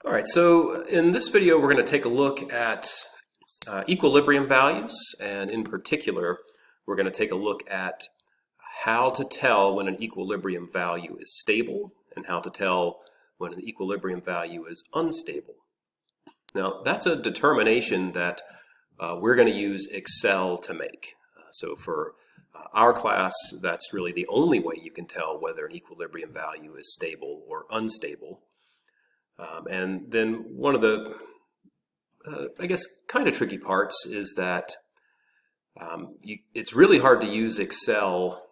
All right, so in this video we're going to take a look at equilibrium values, and in particular we're going to take a look at how to tell when an equilibrium value is stable and how to tell when an equilibrium value is unstable. Now that's a determination that we're going to use Excel to make. So for our class, that's really the only way you can tell whether an equilibrium value is stable or unstable. And then one of the, I guess, kind of tricky parts is that it's really hard to use Excel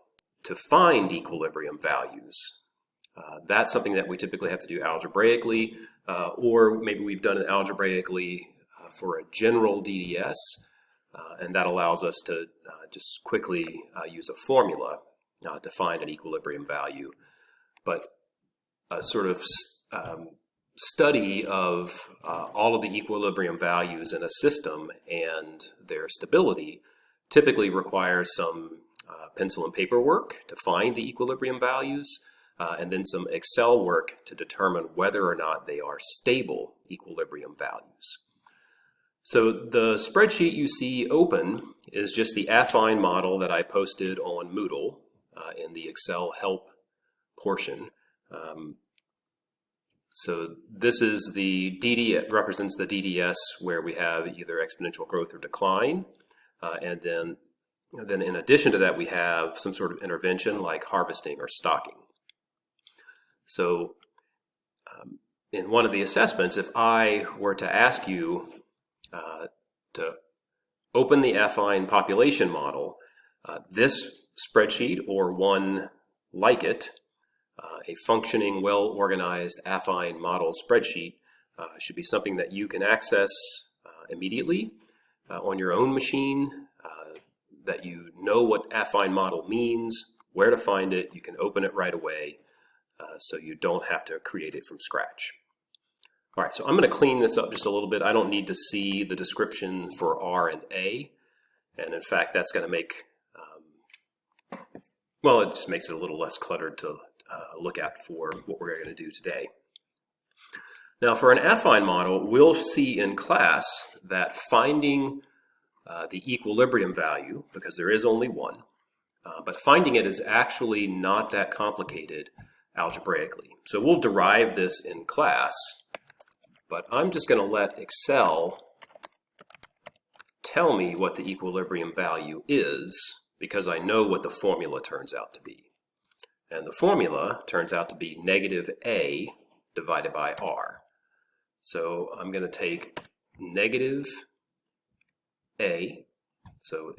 to find equilibrium values. That's something that we typically have to do algebraically, or maybe we've done it algebraically for a general DDS, and that allows us to just quickly use a formula to find an equilibrium value. But a sort of study of all of the equilibrium values in a system and their stability typically requires some pencil and paper work to find the equilibrium values, and then some Excel work to determine whether or not they are stable equilibrium values. So the spreadsheet you see open is just the affine model that I posted on Moodle in the Excel help portion. So this is the DDS, represents the DDS where we have either exponential growth or decline. And then in addition to that, we have some sort of intervention like harvesting or stocking. So in one of the assessments, if I were to ask you to open the affine population model, this spreadsheet or one like it, a functioning, well-organized affine model spreadsheet should be something that you can access immediately on your own machine, that you know what affine model means, where to find it, you can open it right away, so you don't have to create it from scratch. All right, so I'm going to clean this up just a little bit. I don't need to see the description for R and A, and in fact that's going to make, well, it just makes it a little less cluttered to look at for what we're going to do today. Now for an affine model, we'll see in class that finding the equilibrium value, because there is only one, but finding it is actually not that complicated algebraically. So we'll derive this in class, but I'm just going to let Excel tell me what the equilibrium value is because I know what the formula turns out to be. And the formula turns out to be negative A divided by R. So I'm going to take negative A. So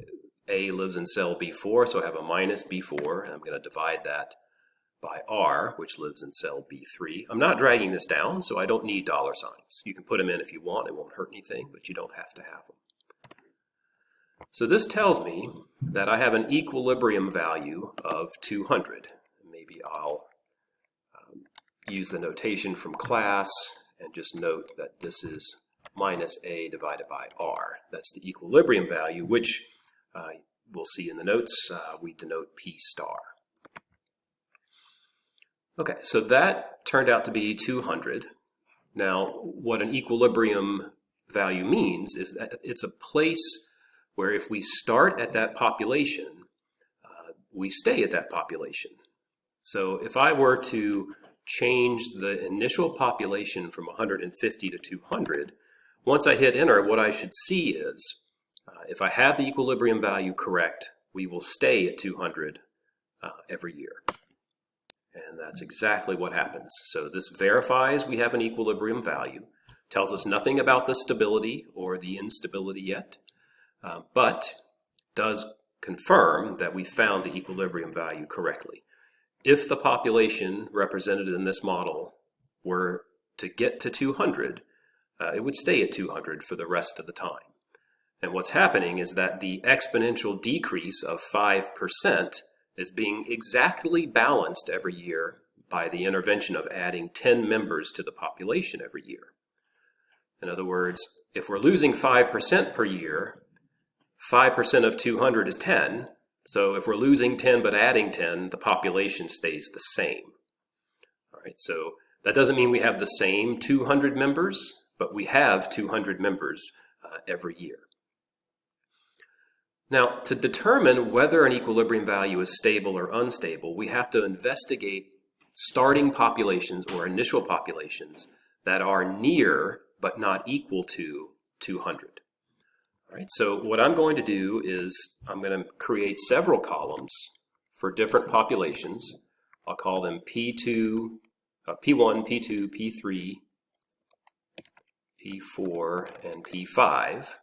A lives in cell B4, so I have a minus B4, and I'm going to divide that by R, which lives in cell B3. I'm not dragging this down, so I don't need dollar signs. You can put them in if you want. It won't hurt anything, but you don't have to have them. So this tells me that I have an equilibrium value of 200. Maybe I'll use the notation from class and just note that this is minus A divided by R. That's the equilibrium value, which we'll see in the notes, we denote P star. Okay, so that turned out to be 200. Now, what an equilibrium value means is that it's a place where if we start at that population, we stay at that population. So if I were to change the initial population from 150 to 200, once I hit enter, what I should see is, if I have the equilibrium value correct, we will stay at 200 every year. And that's exactly what happens. So this verifies we have an equilibrium value, tells us nothing about the stability or the instability yet, but does confirm that we found the equilibrium value correctly. If the population represented in this model were to get to 200, it would stay at 200 for the rest of the time. And what's happening is that the exponential decrease of 5% is being exactly balanced every year by the intervention of adding 10 members to the population every year. In other words, if we're losing 5% per year, 5% of 200 is 10. So if we're losing 10 but adding 10, the population stays the same. All right, so That doesn't mean we have the same 200 members, but we have 200 members every year. Now, to determine whether an equilibrium value is stable or unstable, we have to investigate starting populations or initial populations that are near but not equal to 200. All right, so what I'm going to do is I'm going to create several columns for different populations. I'll call them P1, P2, P3, P4, and P5.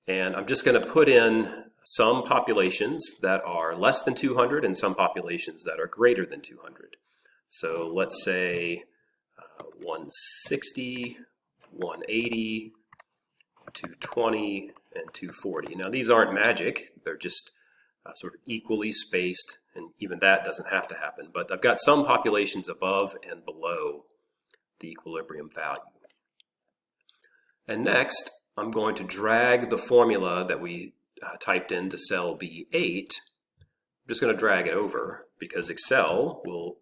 And I'm just going to put in some populations that are less than 200 and some populations that are greater than 200. So let's say 160, 180, 220, and 240. Now these aren't magic, they're just sort of equally spaced, and even that doesn't have to happen. But I've got some populations above and below the equilibrium value. And next, I'm going to drag the formula that we typed into cell B8. I'm just going to drag it over because Excel will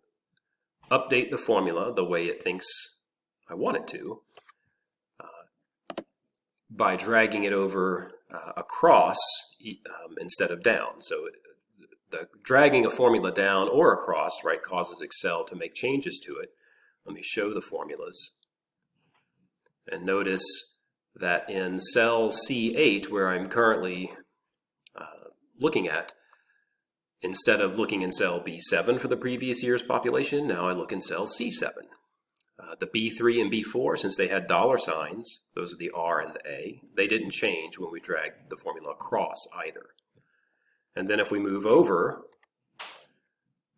update the formula the way it thinks I want it to by dragging it over across instead of down. So the dragging a formula down or across, right, causes Excel to make changes to it. Let me show the formulas. And notice that in cell C8, where I'm currently looking at, instead of looking in cell B7 for the previous year's population, now I look in cell C7. The B3 and B4, since they had dollar signs, those are the R and the A, they didn't change when we dragged the formula across either. And then if we move over,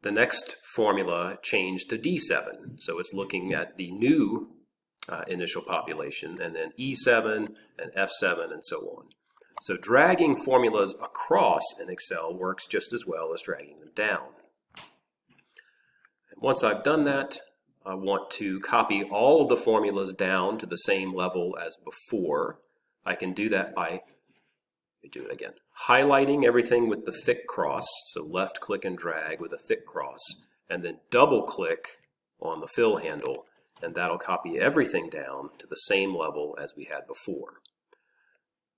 the next formula changed to D7. So it's looking at the new initial population, and then E7 and F7 and so on. So dragging formulas across in Excel works just as well as dragging them down. And once I've done that, I want to copy all of the formulas down to the same level as before. I can do that by, highlighting everything with the thick cross, so left click and drag with a thick cross, and then double click on the fill handle, and that'll copy everything down to the same level as we had before.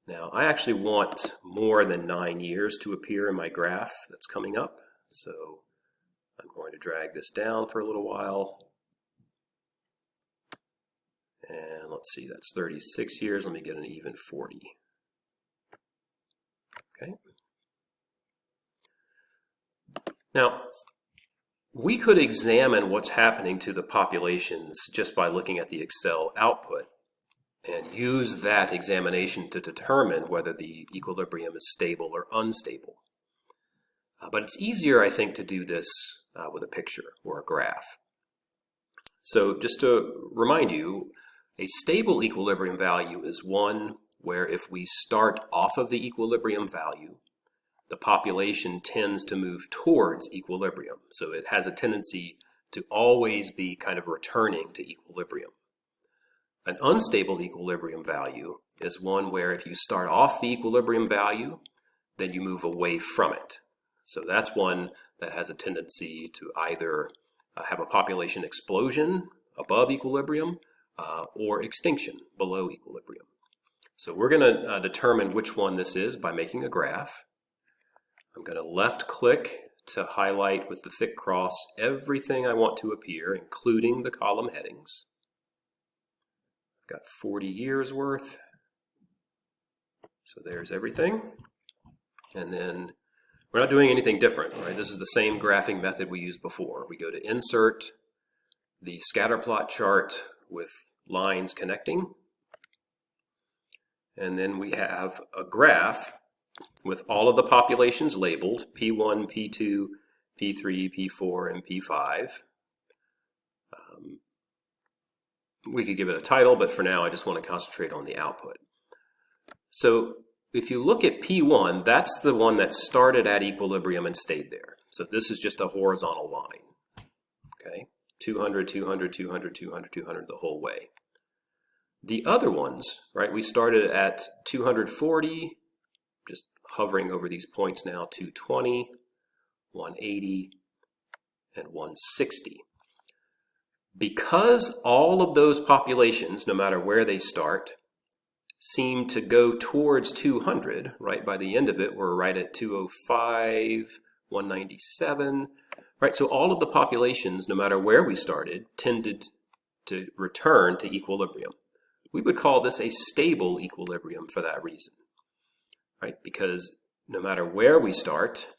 Now, I actually want more than 9 years to appear in my graph that's coming up, so I'm going to drag this down for a little while. And let's see, that's 36 years. Let me get an even 40. Okay. Now, we could examine what's happening to the populations just by looking at the Excel output and use that examination to determine whether the equilibrium is stable or unstable. But it's easier, I think, to do this with a picture or a graph. So just to remind you, a stable equilibrium value is one where if we start off of the equilibrium value, the population tends to move towards equilibrium. So it has a tendency to always be kind of returning to equilibrium. An unstable equilibrium value is one where if you start off the equilibrium value, then you move away from it. So that's one that has a tendency to either have a population explosion above equilibrium or extinction below equilibrium. So we're going to determine which one this is by making a graph. I'm going to left click to highlight with the thick cross everything I want to appear, including the column headings. I've got 40 years worth. So there's everything. And then we're not doing anything different, right? This is the same graphing method we used before. We go to Insert, the scatter plot chart with lines connecting, and then we have a graph with all of the populations labeled, P1, P2, P3, P4, and P5. We could give it a title, but for now I just want to concentrate on the output. So if you look at P1, that's the one that started at equilibrium and stayed there. So this is just a horizontal line, okay? 200, 200, 200, 200, 200 the whole way. The other ones, right, we started at 240, just hovering over these points now, 220, 180, and 160. Because all of those populations, no matter where they start, seem to go towards 200, right? By the end of it, we're right at 205, 197, right? So all of the populations, no matter where we started, tended to return to equilibrium. We would call this a stable equilibrium for that reason, right? Because no matter where we start,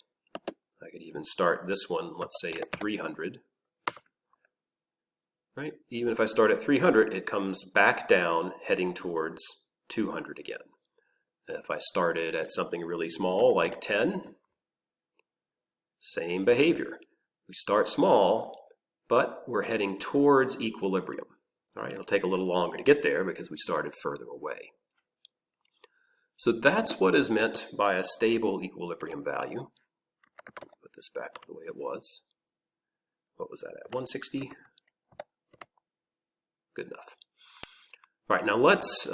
I could even start this one, let's say at 300, right? Even if I start at 300, it comes back down heading towards 200 again. And if I started at something really small like 10, same behavior. We start small, but we're heading towards equilibrium. All right, it'll take a little longer to get there because we started further away. So that's what is meant by a stable equilibrium value. Put this back the way it was. What was that at? 160? Good enough. All right, now let's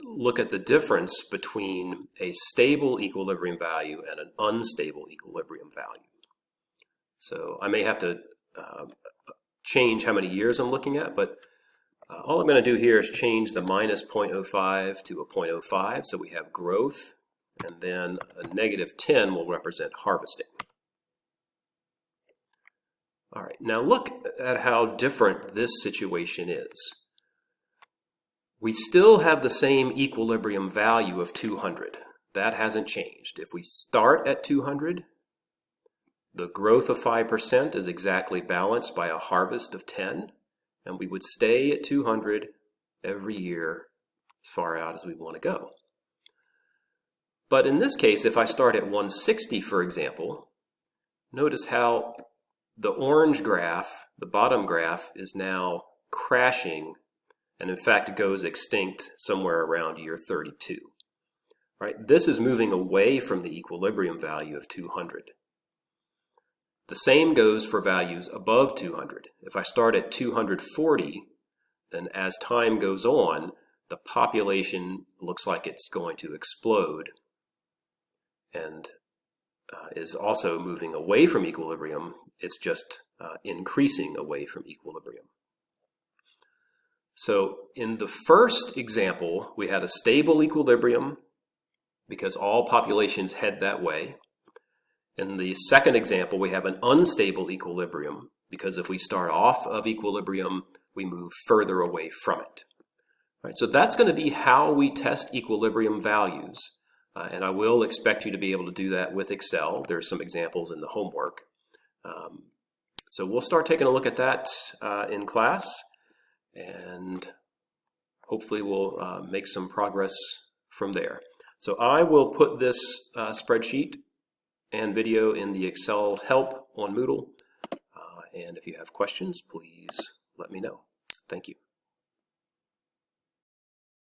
look at the difference between a stable equilibrium value and an unstable equilibrium value. So I may have to change how many years I'm looking at, but all I'm going to do here is change the minus 0.05 to a 0.05, so we have growth, and then a negative 10 will represent harvesting. All right, now look at how different this situation is. We still have the same equilibrium value of 200. That hasn't changed. If we start at 200, the growth of 5% is exactly balanced by a harvest of 10, and we would stay at 200 every year as far out as we want to go. But in this case, if I start at 160, for example, notice how the orange graph, the bottom graph, is now crashing, and in fact it goes extinct somewhere around year 32. Right? This is moving away from the equilibrium value of 200. The same goes for values above 200. If I start at 240, then as time goes on, the population looks like it's going to explode and is also moving away from equilibrium. It's just increasing away from equilibrium. So in the first example, we had a stable equilibrium because all populations head that way. In the second example, we have an unstable equilibrium because if we start off of equilibrium, we move further away from it. Right, so that's going to be how we test equilibrium values. And I will expect you to be able to do that with Excel. There's some examples in the homework. So we'll start taking a look at that in class, and hopefully we'll make some progress from there. So I will put this spreadsheet and video in the Excel help on Moodle. And if you have questions, please let me know. Thank you.